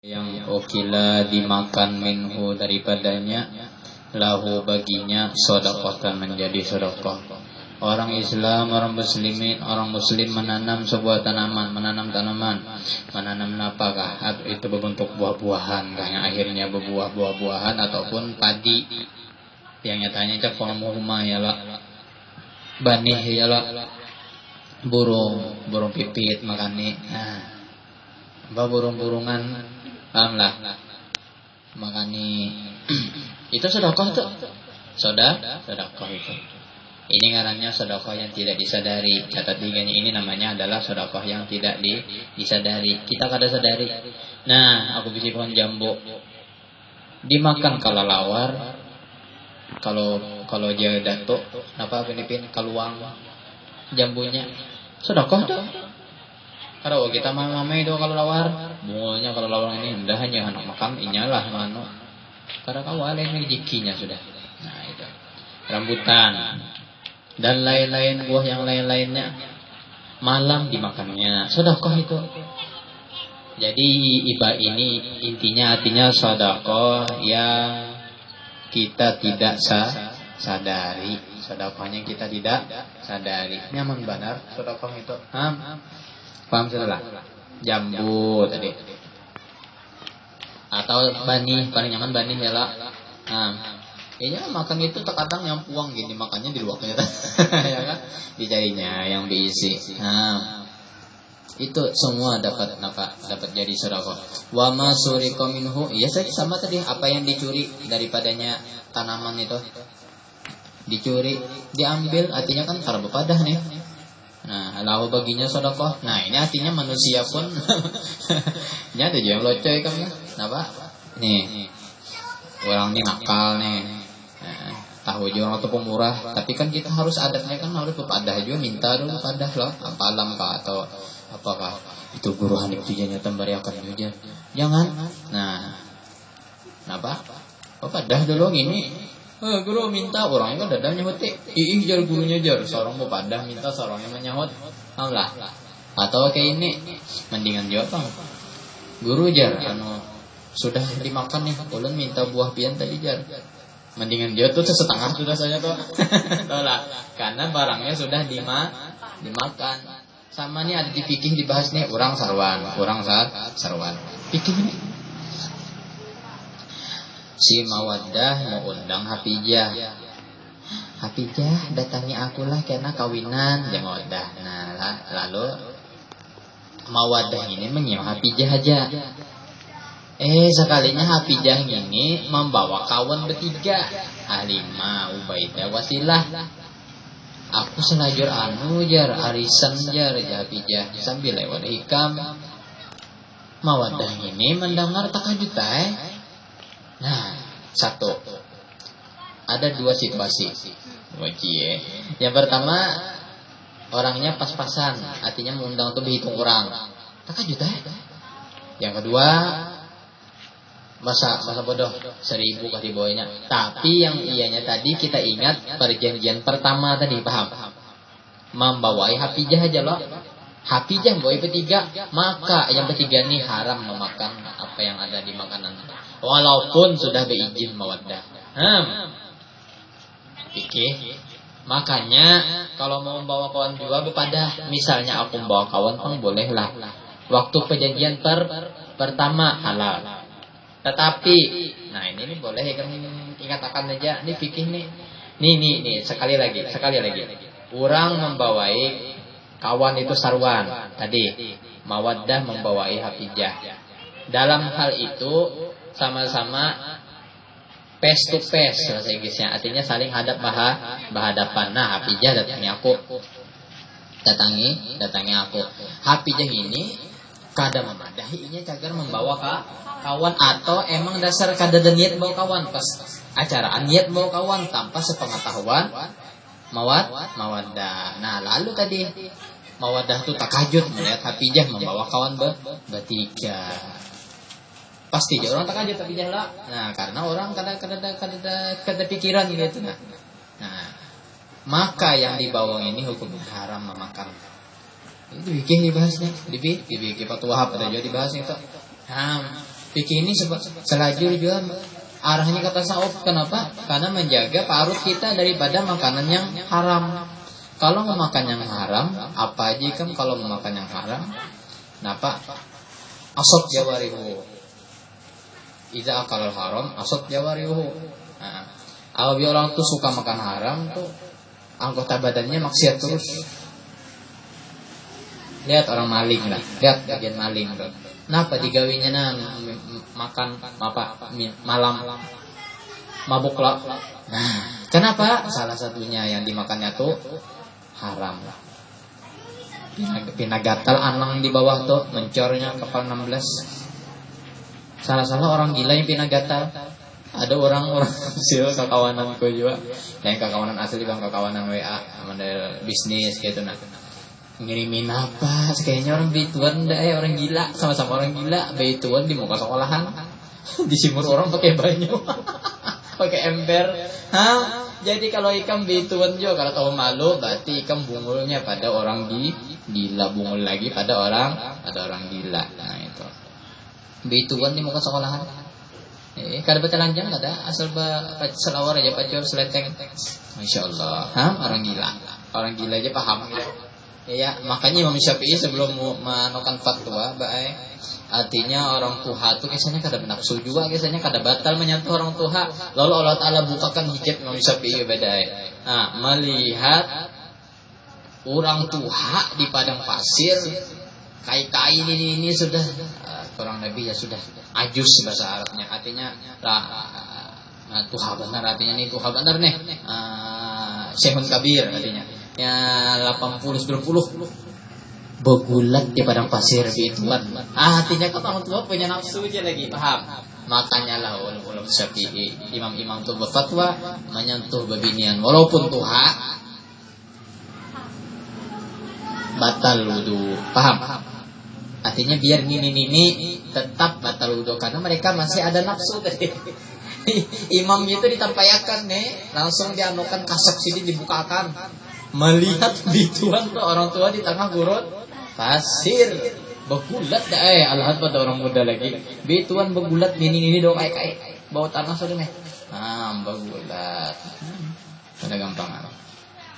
yang ukila dimakan minhu daripadanya, lahu baginya sedekah menjadi sedekah. Orang Islam, orang muslimin, orang muslim menanam sebuah tanaman, menanam apakah itu berbentuk buah-buahan, yang akhirnya berbuah buah-buahan ataupun padi yang nyatanya cak rumah ya lah, banih ya lah, burung pipit makani, apa burung-burungan. Paham lah, makani itu sedekah tuh, sedekah itu. Ini ngarannya sedekah yang tidak disadari. Catat tiganya ini namanya adalah sedekah yang tidak disadari. Kita kada sadari. Nah, aku bisi pohon jambu dimakan kalalawar. Kalau dia datuk, apa Filipin kaluang jambunya sedekah tuh. Kalau kita mama itu kalau lawar, bunganya kalau lawar ini udah hanya anak makan inyalah mano. Karena kawal ini rezekinya sudah. Nah itu rambutan dan lain-lain buah yang lain-lainnya malam dimakannya sedekah itu. Jadi iba ini intinya artinya sedekah yang kita tidak sadari, sedekahnya kita tidak sadari. Nyaman benar sedekah itu. Paham sudah? Jambu tadi. Atau bani, paling nyaman bani ya lah. Iya makan itu terkadang yang puang gini makannya di luar ya kan? Dicarinya yang diisi. Itu semua dapat jadi sedekah. Wa ma suriqa minhu, ya sama tadi apa yang dicuri daripadanya tanaman itu. Dicuri, diambil artinya kan karena bepadah nih. Nah, lalu baginya sedekah. Nah, ini artinya manusia pun ini ada yang locoy kan ya. Kenapa? Nih. Orang ini nakal nih. Nah, tahu aja orang itu pemurah, tapi kan kita harus adatnya kan harus kepada juga minta dulu pada loh, apa alam kah atau apakah itu guru hanif tujuannya tembariakan juga. Jangan. Nah. Kenapa? Pada dulu gini. Guru minta orangnya kan dadanya mati. Jar gurunya jar. Seorang mau padah minta seorangnya menyahut. Allah. Atau kayak ini mendingan jawab bang. Guru jar sudah dimakan nih. Ulun minta buah pian tadi jar. Mendingan dia tuh setengah sudah saja tuh. Tolak. Karena barangnya sudah dimakan. Sama nih ada di fikih dibahas nih orang sarwan. Fikih ini. Si Mawaddah mau undang Hafijah datangi akulah karena kawinan ya Mawaddah. Nah lalu Mawaddah ini menyewa Hafijah aja. Sekalinya Hafijah ini membawa kawan bertiga, Halimah, Ubaidah, Wasilah. Aku selajur jar arisan jar Hafijah sambil lewat hikam. Mawaddah ini mendengar takajut Nah, satu. Ada dua situasi. Yang pertama, orangnya pas-pasan, artinya mengundang untuk dihitung orang. Takajut Yang kedua, masa bodoh 1000 kah di bawahnya. Tapi yang ianya tadi kita ingat perjanjian pertama tadi, paham? Membawai Hafijah aja loh. Hafijah bawa bertiga, maka yang bertiga ini haram memakan apa yang ada di makanan. Walaupun sudah berizin Mawaddah. Fikih. Makanya kalau mau membawa kawan juga bepadah, misalnya aku membawa kawan pun bolehlah. Waktu perjanjian pertama halal. Tetapi, nah ini boleh kan ingatkan aja, ini fikih nih. Nih sekali lagi. Orang membawai kawan itu sarwan tadi, Mawaddah membawai Hafijah. Dalam hal itu sama-sama face to face bahasa Inggrisnya, artinya saling berhadapan. Nah, Hafijah datangi aku. Hafijah ini kada memadahinya cagar membawa kawan atau emang dasar kada niat bawa kawan pas acaraan niat bawa kawan tanpa sepengetahuan Mawaddah. Nah, lalu tadi Mawaddah tuh takajud melihat Hafijah membawa kawan bertiga. Pasti orang takajud Hafijah lah. Nah, karena orang kada pikiran gitu. Nah, maka yang dibawa ini hukumnya haram memakan. Itu fikih dibahasnya. Di fikih Fatwa Wahab ada juga dibahas itu. Fikih ini selajur juga arahnya ke tasawuf. Kenapa? Karena menjaga parut kita daripada makanan yang haram. Kalau mau makan yang haram, apa aja kan kalau mau makan yang haram? Kenapa? Asot jawarihu. Idza akal haram, asot jawarihu. Nah, apabila orang tuh suka makan haram tuh anggota badannya maksiat terus. Lihat orang maling lah, lihat bagian maling tuh. Kenapa digawinya makan apa malam mabuk lah. Nah, kenapa? Salah satunya yang dimakannya tuh haram. Pina gatal anang di bawah tuh mencornya kepal 16. Salah-salah orang gila yang pina gatal. Ada orang-orang hasil kakawananku juga, yang kakawanan asli bang kakawanan WA, model bisnis gitu nah. Ngirimin apa? Kayaknya orang beituan orang gila, sama-sama orang gila, beituan di muka sekolahan. Disimur orang pakai banyu. Pakai ember. Hah? Jadi kalau ikan beituan juga kalau tahu malu berarti ikan bungulnya pada orang gila, bungul lagi pada orang gila. Nah itu. Beituan di muka sekolahan. Kada betalanjang ada asal selawar aja pacor seleteng. Masyaallah. Hah? Orang gila aja paham gitu. Ya, makanya Imam Syafi'i sebelum menukar fatwa, artinya orang tuha itu kisahnya kada menafsu juga, kisahnya kada batal menyentuh orang tuha. Lalu Allah Ta'ala bukakan hijab Imam Syafi'i nah, melihat orang tuha di padang pasir, kai-kai ini sudah kurang lebih ya sudah ajus bahasa Arabnya, artinya tuha benar, artinya nih tuha benar nih, Syekhun Kabir artinya. Ya 80-90 begulat di padang pasir beituan. Artinya kan orang tua punya nafsu aja lagi, paham? Makanya lah ulama Syafi'i, imam-imam itu berfatwa menyentuh babinian walaupun tuha batal wudu, paham? Artinya biar nini tetap batal wudu karena mereka masih ada nafsu tadi. Imam itu ditampayakan nih, langsung dianukan kasep sini dibukakan. Melihat bituan tuh orang tua di tengah gurun pasir begulat alhamdulillah pada orang muda lagi bituan begulat ini dong kayak bau tanah sudah nih begulat ada gampang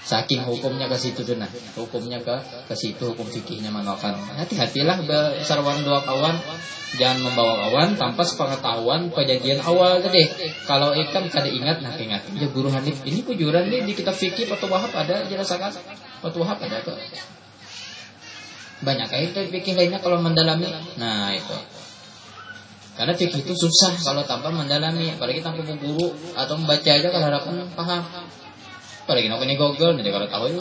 saking hukumnya ke situ tuh nah hukumnya ke situ hukum fikihnya manokan hati-hatilah sarwan dua kawan jangan membawa kawan tanpa sepengetahuan perjanjian awal tadi. Kalau ikan kada ingat ya guru Hanif ini pujuran nih di kitab fikih Fathul Wahab ada jelasakan Fathul Wahab ada tuh banyak itu fikih lainnya kalau mendalami. Nah itu karena fikih itu susah kalau tanpa mendalami, apalagi tanpa guru atau membaca aja kalau harapan paham. Apalagi ini Google nih kalau tahu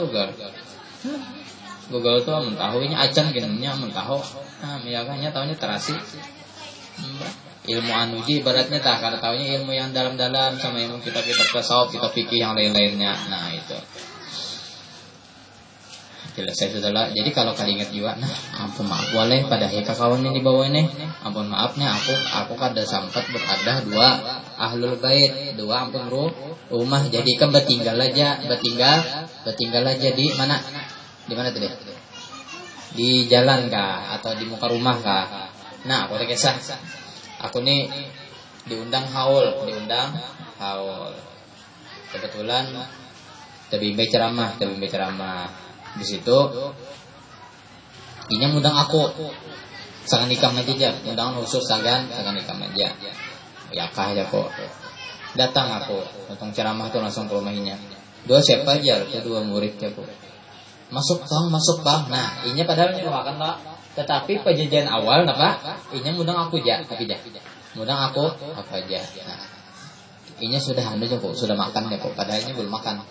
Google tuh mentahunya acan genenya mentahu. Nah, misalnya tahunya terasi. Ilmu anuji ibaratnya tak kada tahunya ilmu yang dalam-dalam sama ilmu kita tasawuf, kita fikih yang lain-lainnya. Nah, itu. Jelas saya sudahlah. Jadi kalau kalian ingat juga, nah, ampun maaf boleh pada kawan yang di bawah ini. Ampun maafnya aku kada sempat berada dua ahlul bait, dua ampun rumah. Jadi kan bertinggal aja di mana? Di mana tadi? Di jalan kah atau di muka rumah kah? Nah, aku kisah. Aku nih diundang haul. Kebetulan tabimbe ceramah. Di situ ini ngundang aku. Sangan nikam aja, undangan khusus sangan nikam aja. Ya kah aja kok. Datang aku, datang ceramah tuh langsung ke rumahnya. Dua siapa aja? Dua muridnya kok. Masuk bang. Nah, ini padahal ini makan tak. Tetapi perjanjian awal, apa? Ini mudang aku aja, mudang aku aja. Nah, ini sudah kok, sudah makan ya kok. Padahal ini belum makan.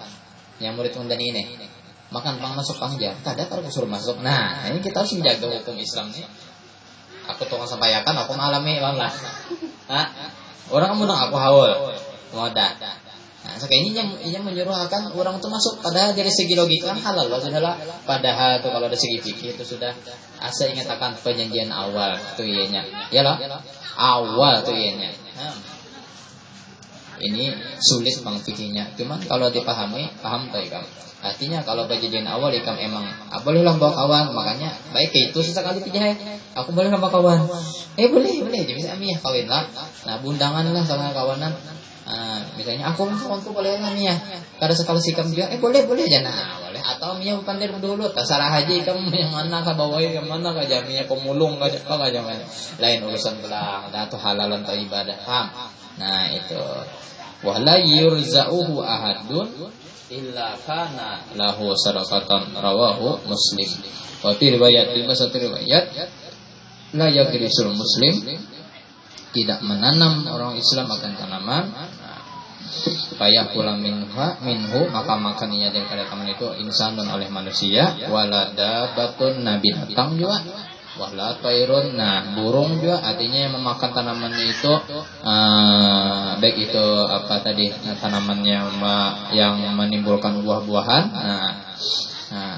Yang murid undang ini, makan bang masuk bang aja. Kada kalau suruh masuk. Nah, ini kita harus menjaga hukum Islam nih. Aku tukang sampaikan, aku mengalami bang lah. Nah, orang mudang aku haul, moda. Nah, kayaknya yang menyuruhkan orang itu masuk. Padahal dari segi logika kan halal loh, sudahlah. Padahal tuh kalau dari segi fikih itu sudah asa ingatakan perjanjian awal tuh ianya. Ya loh. Awal tuh ianya. Nah, ini sulit bang fikihnya. Cuman kalau dipahami, paham tuh kamu. Artinya kalau kejadian awal ikam emang bolehlah bawa kawan, makanya baik itu sesekali pijah. Aku boleh bawa kawan. Boleh, jadi bisa Mia kawin lah. Nah, bundangan lah sama kawanan. Misalnya aku kawanku boleh lah Mia. Kada sekali sikam juga, boleh aja nah, boleh. Atau Mia pandai dulu, terserah aja kamu yang mana ka bawa yang mana ka jamnya pemulung ka jaman. Lain urusan belah, atau halalan atau ibadah. Paham? Nah, itu. Wala yurza'uhu ahadun illa kana lahu sadaqatan rawahu Muslim. Wa fi riwayat satu riwayat la yagrisul muslim, tidak menanam orang Islam akan tanaman. Payah pula minhu maka makan ia daripada tanaman itu insanun oleh manusia, wala dabatun nabi datang juga, wala tairun nah burung juga, artinya yang memakan tanamannya itu baik itu apa tadi tanamannya yang menimbulkan buah-buahan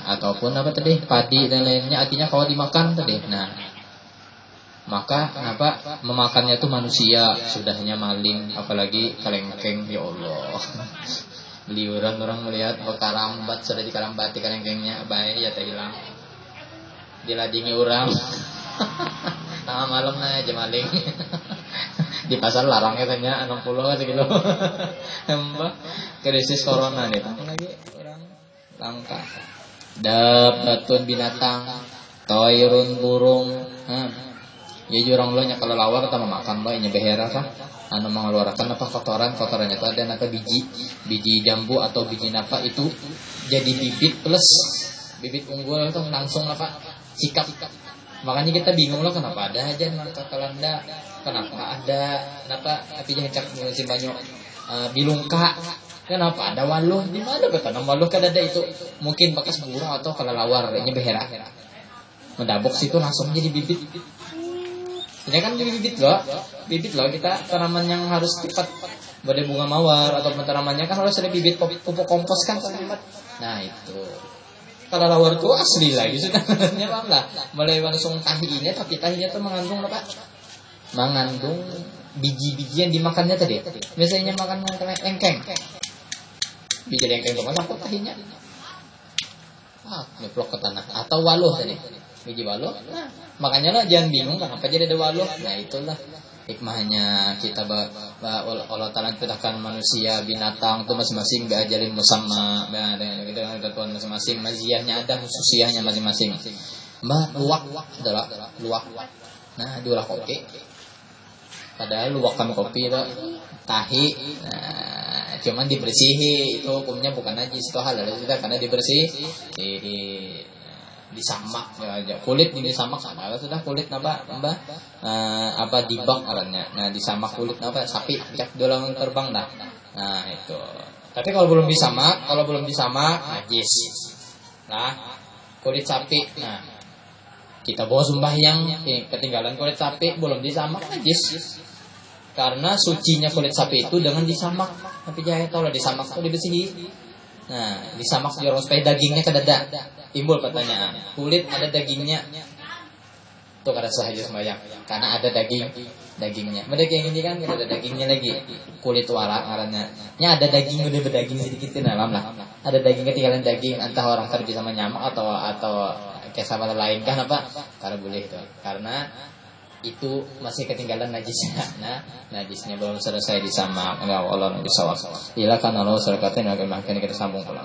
ataupun apa tadi padi dan lainnya, artinya kalau dimakan tadi maka kenapa memakannya tuh manusia, sudahnya maling apalagi kelengkeng. Ya Allah, liuran orang melihat karambat sudah dikarambati kelengkengnya baik ya tak hilang diladingi orang. Tengah malam aja maling. Di pasar larang katanya 60 sekilo. Krisis corona nih lagi orang langka. Dabatun binatang, toirun burung. Ya jurang lo nya kalau lawar kita makan lo nya behera kah? Anu mengeluarkan apa kotorannya itu ada napa biji jambu atau biji napa itu jadi bibit plus bibit unggul itu langsung apa sikap. Makanya kita bingung loh kenapa ada aja nangka kelanda, kenapa tapi jangan cak musim banyak bilungka, kenapa ada waluh, di mana betanam waluh kan ada itu mungkin bekas burung atau kelelawar ini behera mendabok situ langsung jadi bibit. Ini kan jadi bibit loh kita tanaman yang harus cepat badai bunga mawar atau tanamannya kan harus ada bibit pupuk kompos kan tempat. Nah itu kalau lawar itu asli lagi sebenarnya paham lah. Mulai langsung tahinya tapi tahinya tuh mengandung apa? Mengandung biji-biji yang dimakannya tadi. Biasanya makan lengkeng. Biji lengkeng itu masuk tahinya. Nyeplok ke tanah atau waluh tadi. Biji waluh. Nah, makanya lo jangan bingung kenapa jadi ada waluh. Nah, itulah hikmahnya kita Allah Ta'ala ciptakan manusia binatang itu masing-masing diajarin musamma dengan ketentuan masing-masing, maziyahnya ada, khususiyahnya masing-masing. Luwak adalah luwak. Nah, diolah kopi. Padahal luwakan kopi itu tahi. Nah, cuman dibersihi itu hukumnya bukan najis, itu halal sudah karena dibersih disamak ya, kulit ini disamak sama sudah kulit apa dibak arahnya. Nah disamak kulit apa sapi jak dolang terbang dah. Nah itu. Tapi kalau belum disamak najis. Nah kulit sapi. Nah kita bawa sembahyang ketinggalan kulit sapi belum disamak najis. Karena sucinya kulit sapi itu dengan disamak. Tapi jangan tahu lah disamak itu dibersihi. Nah disamak jorong supaya dagingnya kedada. Timbul pertanyaan, kulit ada dagingnya, tuh kada sah aja sembahyang, karena ada dagingnya. Mereka yang ini kan ada dagingnya lagi, kulit warak ngarannya. Nya ada daging udah berdaging sedikit dalam lah. Ada daging ketinggalan daging, entah orang tadi bisa menyamak atau kayak sama lain kan apa? Karena boleh itu, karena itu masih ketinggalan najisnya. Nah, najisnya belum selesai disamak. Enggak Allah bisa waswas. Ila kan Allah surakatin akan makin kita sambung pulang.